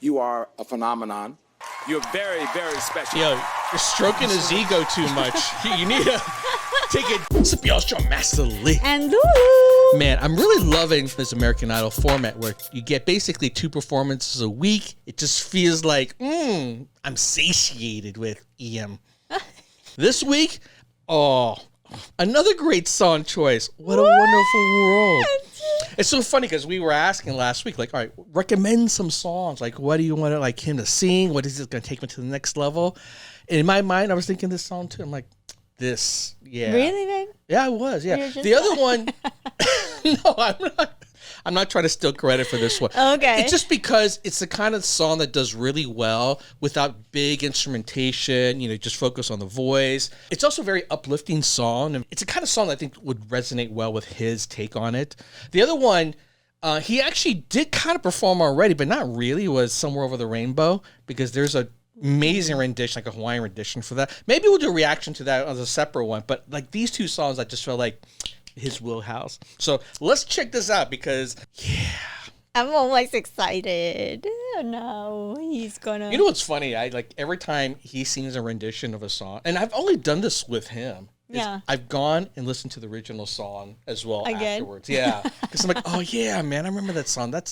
You are a phenomenon. You're very, very special. Yo, you're stroking his ego too much. You need to take it. Spiocho Master Lee. And Lulu. Man, I'm really loving this American Idol format where you get basically 2 performances a week. It just feels like, I'm satiated with Iam. This week, another great song choice. What a wonderful world. It's so funny because we were asking last week, like, all right, recommend some songs. Like, what do you want like him to sing? What is it going to take me to the next level? And in my mind, I was thinking this song too. I'm like, this, yeah. Really, babe? Yeah, I was, yeah. The other one, no, I'm not trying to steal credit for this one. Okay. It's just because it's the kind of song that does really well without big instrumentation, just focus on the voice. It's also a very uplifting song. And it's a kind of song that I think would resonate well with his take on it. The other one, he actually did kind of perform already, but not really, was Somewhere Over the Rainbow, because there's a amazing rendition, like a Hawaiian rendition for that. Maybe we'll do a reaction to that as a separate one, but like these 2 songs, I just felt like his wheelhouse. So let's check this out because, I'm always excited. Oh no, he's gonna. You know what's funny? I like every time he sings a rendition of a song, and I've only done this with him. Yeah. I've gone and listened to the original song as well Again? afterwards. Yeah. Because I'm like, oh yeah, man, I remember that song. I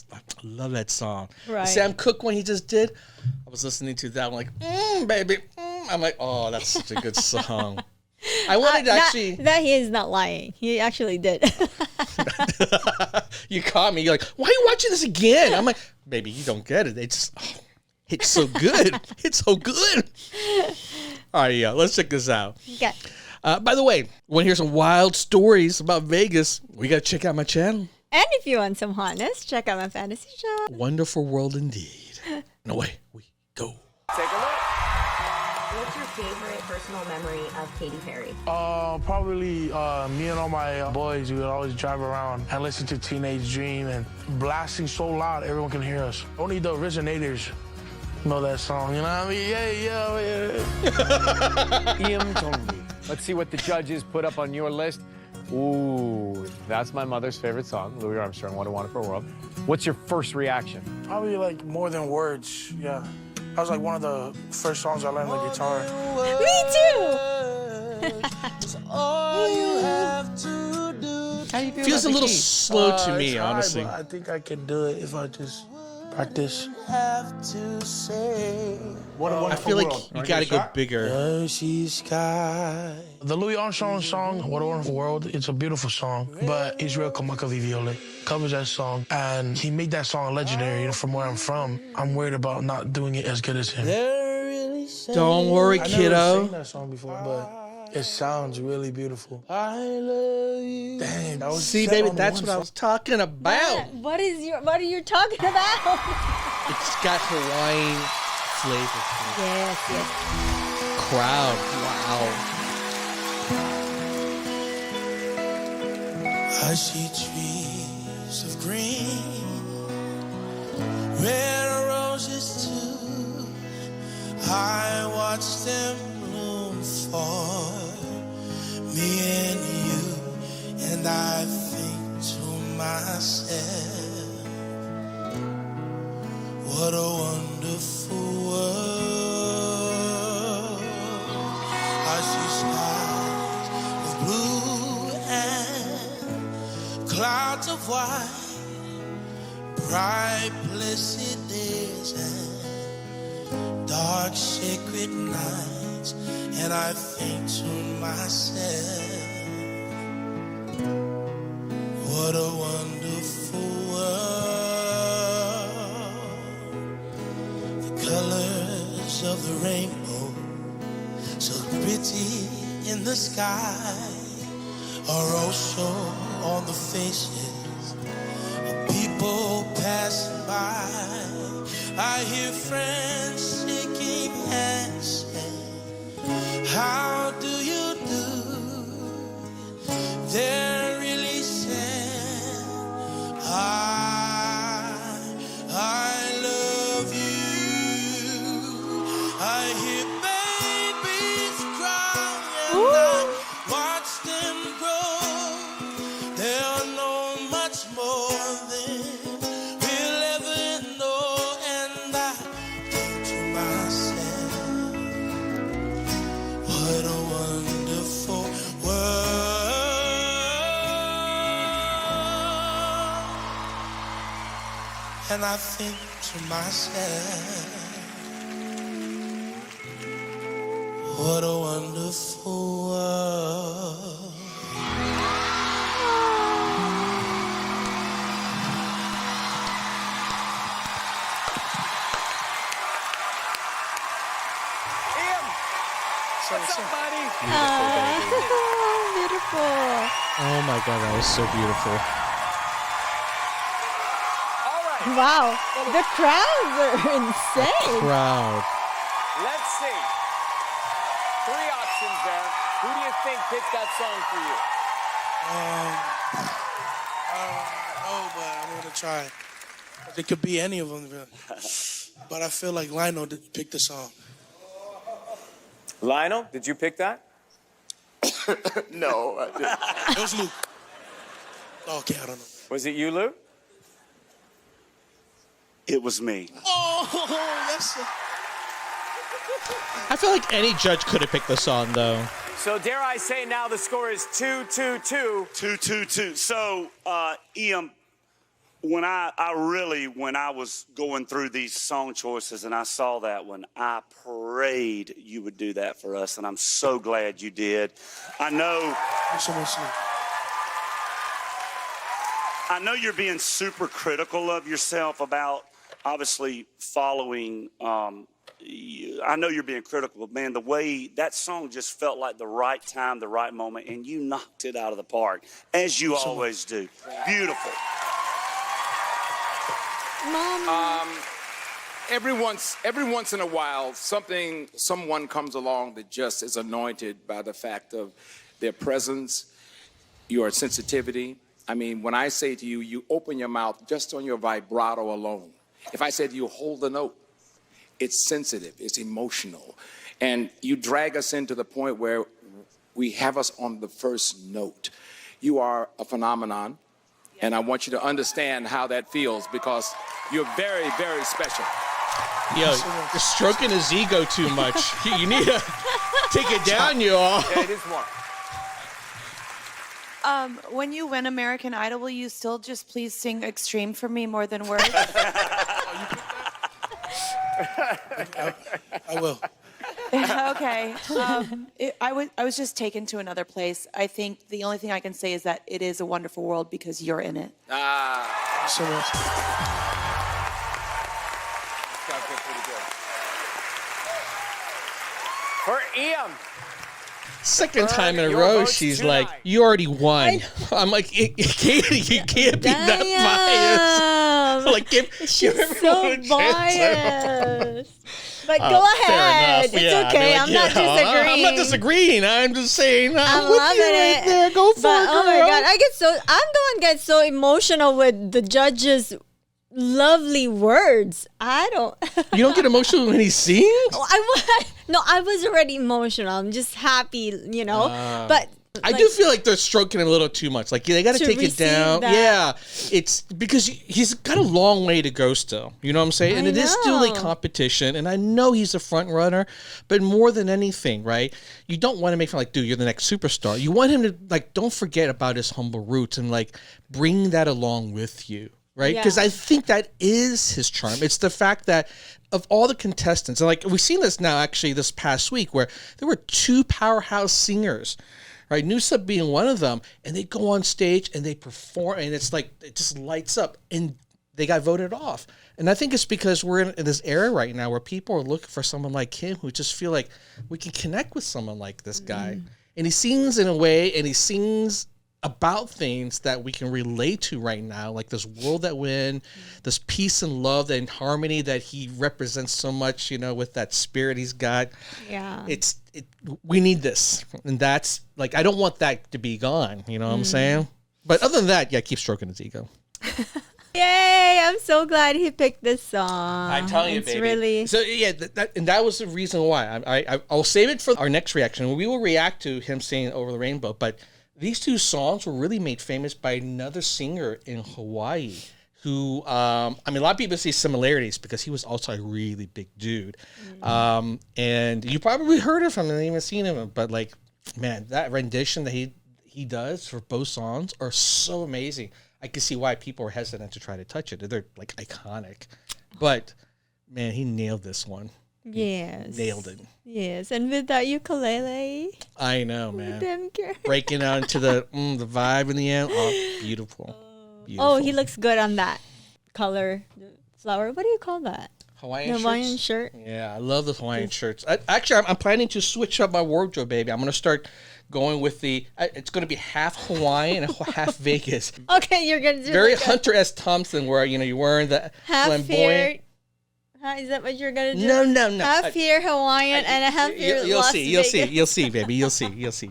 love that song. Right. The Sam Cooke one he just did, I was listening to that. I'm like, baby. I'm like, oh, that's such a good song. I wanted to actually. That he is not lying. He actually did. You caught me. You're like, why are you watching this again? I'm like, baby, you don't get it. It's so good. It's so good. All right, yeah, let's check this out. Okay. By the way, want to hear some wild stories about Vegas? We got to check out my channel. And if you want some hotness, check out my fantasy show. Wonderful world indeed. And away we go. Take a look. What's your favorite personal memory of Katy Perry? Probably me and all my boys, we would always drive around and listen to Teenage Dream and blasting so loud everyone can hear us. Only the originators know that song, you know what I mean? Yeah. Iam Tongi. Let's see what the judges put up on your list. Ooh, that's my mother's favorite song, Louis Armstrong, What a Wonderful World. What's your first reaction? Probably like More Than Words, yeah. That was like one of the first songs I learned on the guitar. Me too. How you feel? Feels a little slow to me, It's hard, honestly. but I think I can do it if I just practice. What a I Wonderful feel like World. you got to go bigger. The Louis Armstrong song, What a Wonderful World, it's a beautiful song, but Israel Kamakaviviole covers that song, and he made that song legendary. From where I'm from, I'm worried about not doing it as good as him. Don't worry, I never kiddo. sang that song before, but it sounds really beautiful. I love you. Dang, that was See, set baby, on that's one what I was talking about. What are you talking about? It's got Hawaiian flavor to it. Yes. Crowd, wow. I see trees of green, red roses too. I watch them bloom for me and you, and I think to myself, what a wonderful world. I see skies of blue and clouds of white, bright blessed days and dark sacred nights, and I think to myself, what a wonderful world. The colors of the rainbow, so pretty in the sky, are also on the faces of people passing by. I hear friends shaking hands saying, how do you do? They're really saying, I love you. I hear babies cry and I watch them grow. They'll know much more than we'll ever know, and I and I think to myself, what a wonderful world. Iam, what's up, buddy? Beautiful. Oh my God, that was so beautiful. All right, Wow. The crowds are insane. Crowd. let's see. 3 options there. Who do you think picked that song for you? Oh, but I'm gonna try. It could be any of them, but I feel like Lionel picked the song. Lionel, did you pick that? No, I didn't. It was Luke. Okay, I don't know. Was it you, Lou? It was me. Oh, yes. I feel like any judge could have picked the song, though. So dare I say now the score is 2-2-2. 2-2-2. So, Iam, when I was going through these song choices and I saw that one, I prayed you would do that for us, and I'm so glad you did. I know Thanks so much, Luke. you're being super critical of yourself about obviously following. I know you're being critical, but man, the way that song just felt like the right time, the right moment, and you knocked it out of the park, as you always do. Beautiful. Mom. Every once in a while, someone comes along that just is anointed by the fact of their presence, your sensitivity. I mean, when I say to you, you open your mouth just on your vibrato alone. If I said to you, hold the note, it's sensitive, it's emotional. And you drag us into the point where we have us on the first note. You are a phenomenon, and I want you to understand how that feels because you're very, very special. Yo, you're stroking his ego too much. You need to take it down, y'all. Yeah, it is more. When you win American Idol, will you still just please sing Extreme for me more than words? I will. Okay. I was just taken to another place. I think the only thing I can say is that it is a wonderful world because you're in it. Thanks so much. Sounds good, pretty good. For Iam. Second time in a Your row, votes she's tonight. like, "You already won." I'm like, "You can't be that biased." Like, give She's everyone so a chance. biased. But go Fair ahead. enough. It's Yeah, okay. I I'm mean, not disagreeing. I'm not disagreeing. I'm just saying. I'm with loving you right it. there. Go for But it, oh my girl. god, I'm the one gets so emotional with the judges' lovely words. I don't. You don't get emotional when he sings? I was already emotional. I'm just happy, but I do feel like they're stroking him a little too much. Like, they got to To take it receive down. that. Yeah. It's because he's got a long way to go still. You know what I'm saying? And I it is still a know. competition. And I know he's a front runner, but more than anything, right? You don't want to make him like, dude, you're the next superstar. You want him to, like, don't forget about his humble roots and, like, bring that along with you. Right? Because Yeah. I think that is his charm. It's the fact that of all the contestants, and like we've seen this now actually this past week where there were 2 powerhouse singers, right? Noosa being one of them, and they go on stage and they perform, and it's like it just lights up, and they got voted off. And I think it's because we're in this era right now where people are looking for someone like him who just feel like we can connect with someone like this guy. And he sings in a way, and he sings about things that we can relate to right now, like this world that we're in, this peace and love and harmony that he represents so much, with that spirit he's got. yeah. We need this. And that's like, I don't want that to be gone. You know what I'm saying? But other than that, yeah, keep stroking his ego. Yay! I'm so glad he picked this song. I'm telling you, it's baby. Really. So yeah, that was the reason why. I'll save it for our next reaction. We will react to him singing "Over the Rainbow." But these 2 songs were really made famous by another singer in Hawaii, who a lot of people see similarities because he was also a really big dude, and you probably heard of him and even seen him. But like, man, that rendition that he does for both songs are so amazing. I can see why people are hesitant to try to touch it. They're like iconic. But man, he nailed this one. Yes. Nailed it. Yes. And with that ukulele. I know, man. Damn girl. Breaking out into the vibe in the end. Oh, beautiful. Beautiful. Oh, he looks good on that color. The flower. What do you call that? Hawaiian The Hawaiian shirt. Yeah, I love the Hawaiian shirts. Actually, I'm planning to switch up my wardrobe, baby. I'm going to start going with it's going to be half Hawaiian and half Vegas. Okay, you're going to do Very like Hunter S. Thompson, where, you're wearing the half flamboyant. here. Is that what you're going to do? No. Half here Hawaiian and a half here You'll Las see, Vegas. you'll see, baby. You'll see.